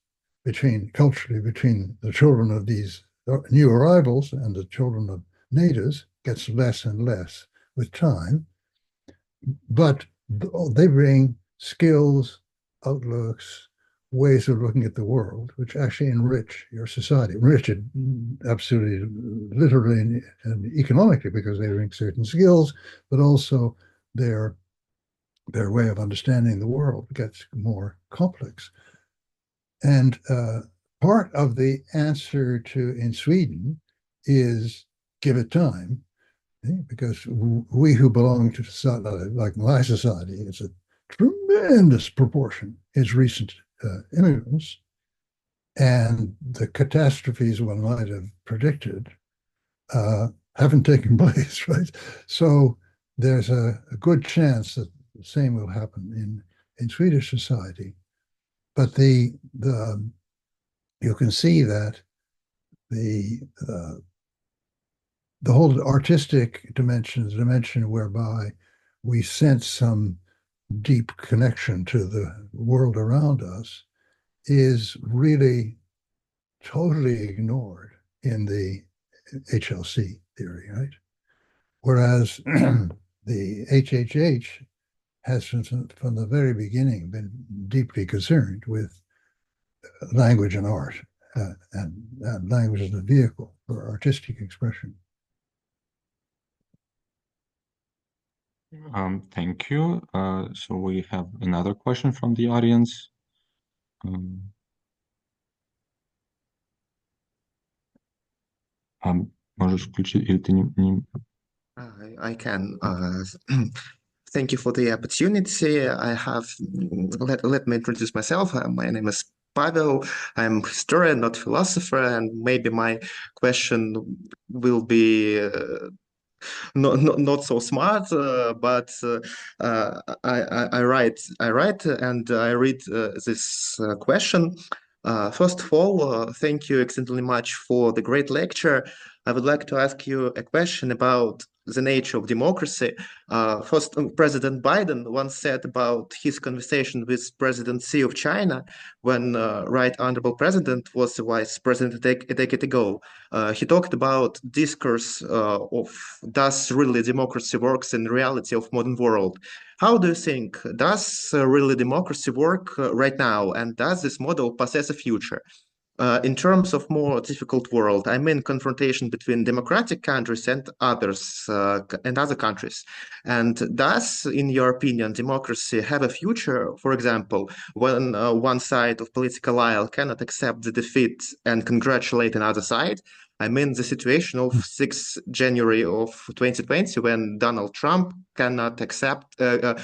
culturally between the children of these new arrivals and the children of natives gets less and less with time. But they bring skills, outlooks, ways of looking at the world, which actually enrich your society, enrich it absolutely literally and economically, because they bring certain skills, but also their way of understanding the world gets more complex. And part of the answer in Sweden is give it time, because we who belong to society, like my society, is a tremendous proportion is recent immigrants, and the catastrophes one might have predicted haven't taken place, right? So there's a good chance that the same will happen in Swedish society. But you can see that the whole artistic dimension is a dimension whereby we sense some deep connection to the world around us, is really totally ignored in the HLC theory, right? Whereas the HHH has from the very beginning been deeply concerned with language and art, and language as a vehicle for artistic expression. Thank you. So we have another question from the audience. Можешь включить, или ты не... I can. Thank you for the opportunity. I have, let me introduce myself. My name is Pavel. I'm a historian, not philosopher, and maybe my question will be not so smart, but I write and I read this question. First of all, thank you extremely much for the great lecture. I would like to ask you a question about the nature of democracy. First, President Biden once said about his conversation with President Xi of China when Right Honorable President was the Vice President a decade ago. He talked about discourse of does really democracy works in reality of modern world. How do you think, does really democracy work right now, and does this model possess a future? in terms of more difficult world, I mean confrontation between democratic countries and others and other countries. And does, in your opinion, democracy have a future? For example, when one side of political aisle cannot accept the defeat and congratulate another side? I mean the situation of 6th January of 2020 when Donald Trump could not accept the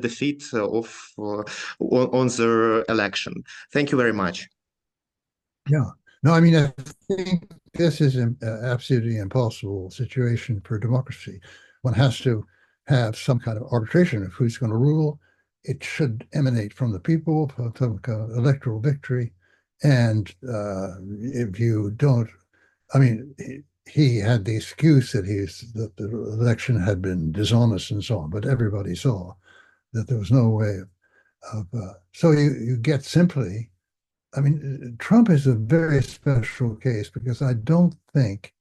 defeat on the election. Thank you very much. Yeah. No, I mean, I think this is an absolutely impossible situation for democracy. One has to have some kind of arbitration of who's going to rule. It should emanate from the people, from electoral victory. And if you don't, I mean, he had the excuse that that the election had been dishonest and so on, but everybody saw that there was no way of so you get simply, I mean, Trump is a very special case because I don't think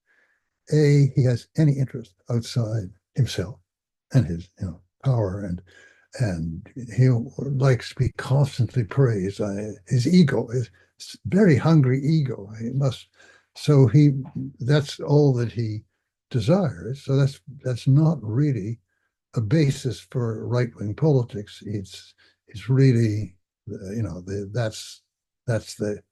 he has any interest outside himself and his power, and he likes to be constantly praised. His ego is very hungry ego. He must, so that's all that he desires. So that's not really a basis for right-wing politics. It's really, that's the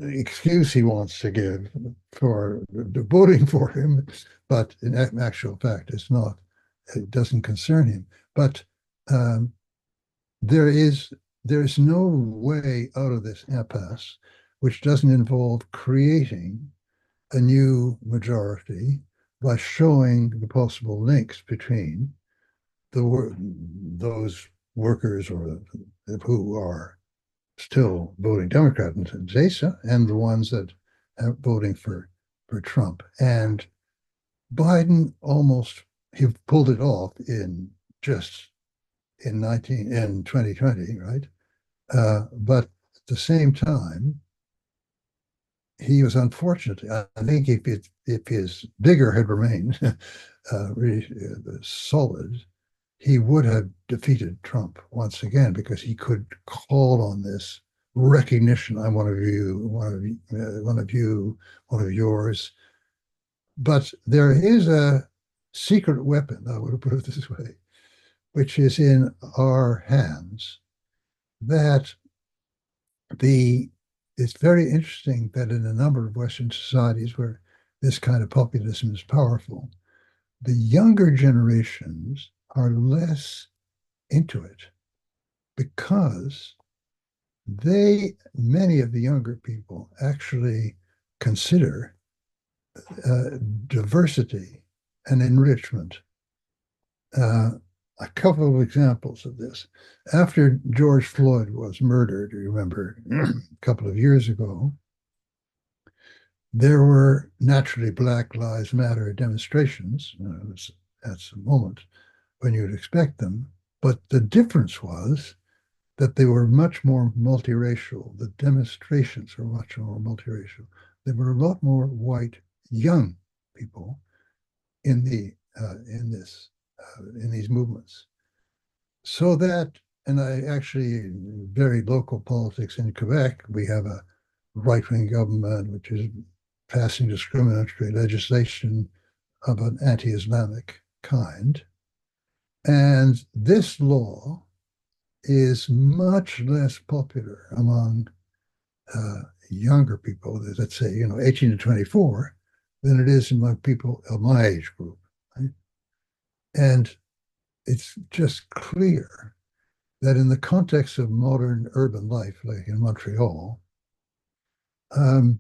excuse he wants to give for voting for him, but in actual fact, it doesn't concern him. But there is no way out of this impasse which doesn't involve creating a new majority by showing the possible links between those workers who are still voting Democrat in ZESA and the ones that are voting for Trump. And Biden he pulled it off in 2020, right? But at the same time, he was unfortunate. I think if his vigor had remained really solid, he would have defeated Trump once again because he could call on this recognition. I'm one of you, one of yours. But there is a secret weapon, I would put it this way, which is in our hands. It's very interesting that in a number of Western societies where this kind of populism is powerful, the younger generations are less into it because many of the younger people actually consider diversity and enrichment. A couple of examples of this. After George Floyd was murdered, you remember, a couple of years ago, there were naturally Black Lives Matter demonstrations. That's a moment when you'd expect them. But the difference was that they were much more multiracial. The demonstrations were much more multiracial. There were a lot more white young people in these movements. So that, and very local politics in Quebec, we have a right-wing government which is passing discriminatory legislation of an anti-Islamic kind. And this law is much less popular among younger people, let's say, 18 to 24, than it is among people of my age group. Right? And it's just clear that in the context of modern urban life, like in Montreal, the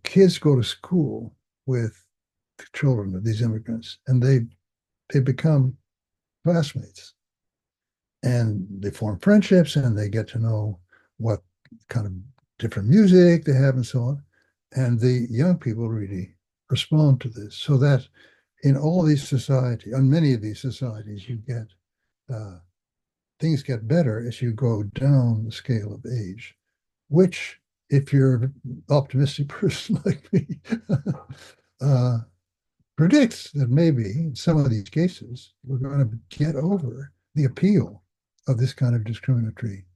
kids go to school with the children of these immigrants, and they become classmates. And they form friendships, and they get to know what kind of different music they have and so on. And the young people really respond to this. So that in all these societies, in many of these societies, you get things get better as you go down the scale of age, which, if you're an optimistic person like me, predicts that maybe in some of these cases, we're going to get over the appeal of this kind of discriminatory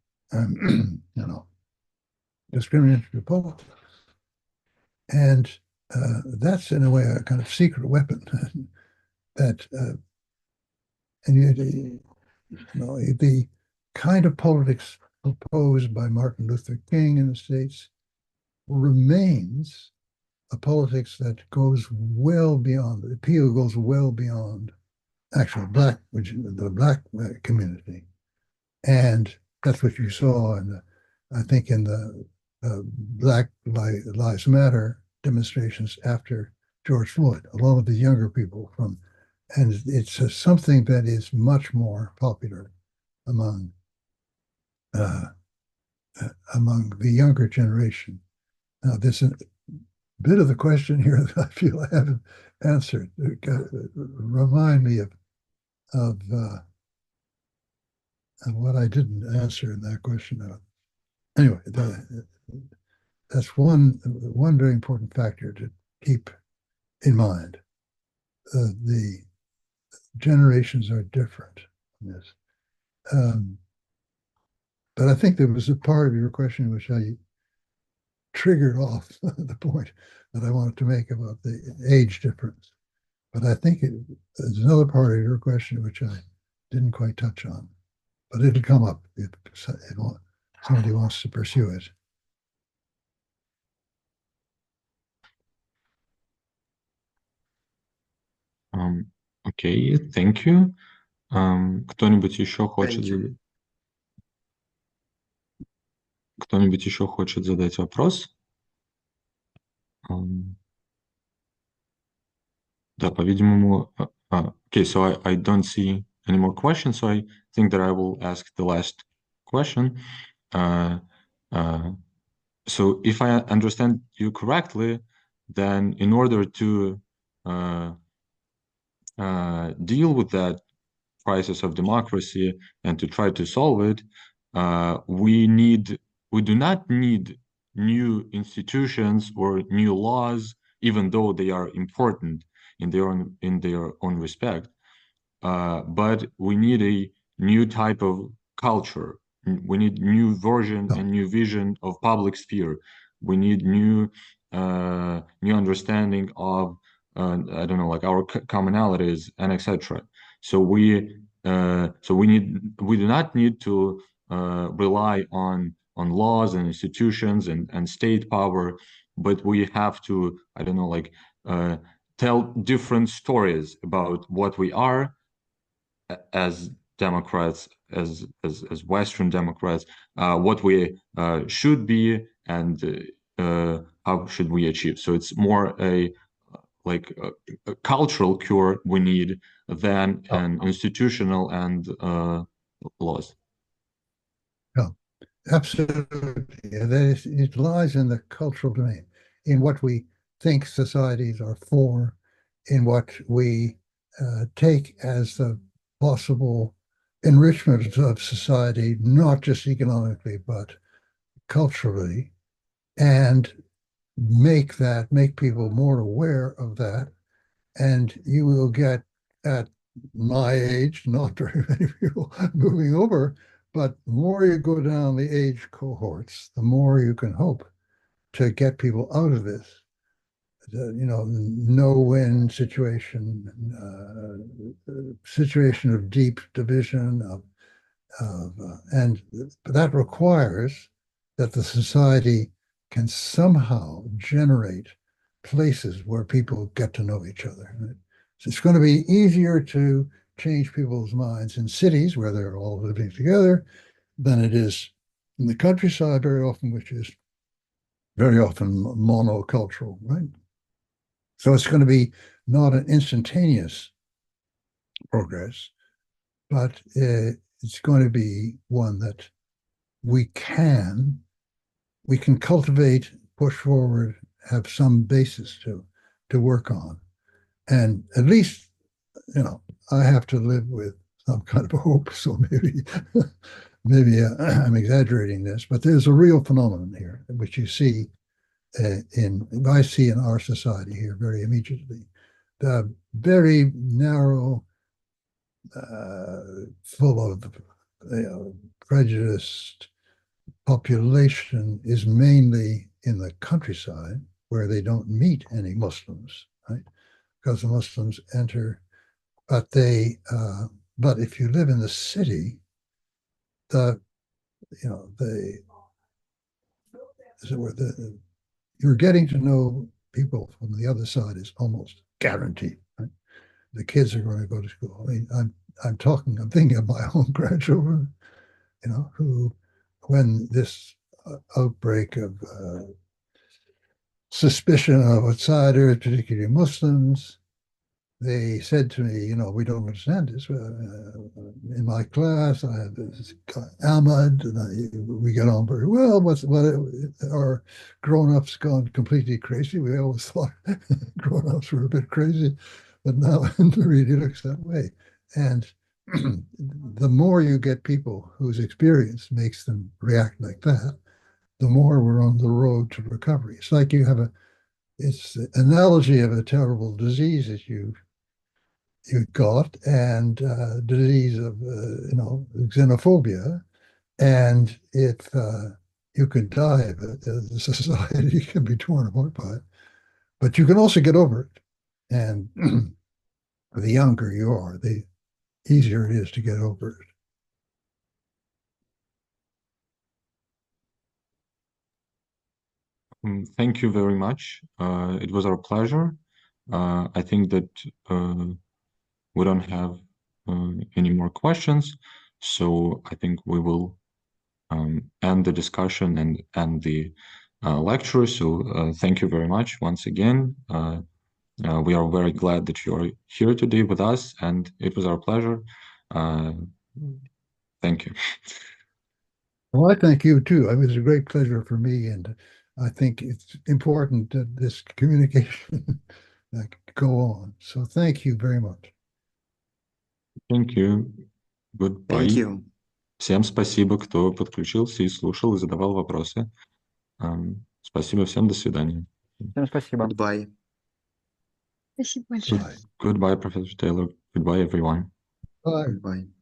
discriminatory politics. And that's in a way a kind of secret weapon that, and yet, the kind of politics proposed by Martin Luther King in the States remains a politics that goes well beyond, the appeal goes well beyond actual the black community. And that's what you saw I think in the Black Lives Matter demonstrations after George Floyd, along with the younger people and it's something that is much more popular among the younger generation. Now, there's a bit of the question here that I feel I haven't answered. Remind me of what I didn't answer in that question. Anyway, that's one very important factor to keep in mind. The generations are different in this. But I think there was a part of your question which I triggered off the point that I wanted to make about the age difference. But I think there's another part of your question which I didn't quite touch on. But it'll come up if somebody wants to pursue it. Окей, thank you. Кто-нибудь еще хочет задать? Кто-нибудь еще хочет задать вопрос? Да, по-видимому... Okay, so I don't see any more questions, so I think that I will ask the last question. So if I understand you correctly, then in order to deal with that crisis of democracy and to try to solve it, we do not need new institutions or new laws, even though they are important in their own respect. But we need a new type of culture. We need new version and new vision of public sphere. We need new understanding of I don't know, like our commonalities and etc. So we do not need to rely on laws and institutions and state power, but we have to, I don't know, like tell different stories about what we are as Democrats, as Western Democrats, what we should be and how should we achieve. So it's more a cultural cure we need than an institutional and laws. Yeah, absolutely. It lies in the cultural domain, in what we think societies are for, in what we take as the possible enrichment of society, not just economically, but culturally, and make people more aware of that. And you will get, at my age, not very many people moving over, but the more you go down the age cohorts, the more you can hope to get people out of this, no-win situation, situation of deep division, and that requires that the society can somehow generate places where people get to know each other. So it's going to be easier to change people's minds in cities where they're all living together than it is in the countryside very often, which is very often monocultural, right? So it's going to be not an instantaneous progress, but it's going to be one that we can cultivate, push forward, have some basis to work on. And at least, I have to live with some kind of hope. So maybe I'm exaggerating this, but there's a real phenomenon here, which you see I see in our society here very immediately. The very narrow, full of prejudiced, population is mainly in the countryside where they don't meet any Muslims, right? Because the Muslims enter, but but if you live in the city, you're getting to know people from the other side is almost guaranteed. Right? The kids are going to go to school. I mean, I'm thinking of my own grandchildren, who, when this outbreak of suspicion of outsiders, particularly Muslims, they said to me, we don't understand this. In my class, I have this guy, Ahmad, and we get on very well. Are grown-ups gone completely crazy? We always thought grown-ups were a bit crazy, but now it really looks that way. And the more you get people whose experience makes them react like that, the more we're on the road to recovery. It's like it's the analogy of a terrible disease that you got, and disease of xenophobia, and if you can die of it, the society can be torn apart by it, but you can also get over it. And the younger you are, the easier it is to get over it. Thank you very much. It was our pleasure. I think that we don't have any more questions, so I think we will end the discussion and end the lecture. So thank you very much once again. We are very glad that you are here today with us, and it was our pleasure. Thank you. Well, I thank you too. It was a great pleasure for me, and I think it's important that this communication go on. So thank you very much. Thank you. Goodbye. Thank you. Всем спасибо, кто подключился и слушал, и задавал вопросы. Спасибо всем, до свидания. Всем спасибо. Goodbye. Спасибо большое. Goodbye, Professor Taylor. Goodbye, everyone. Bye. Goodbye.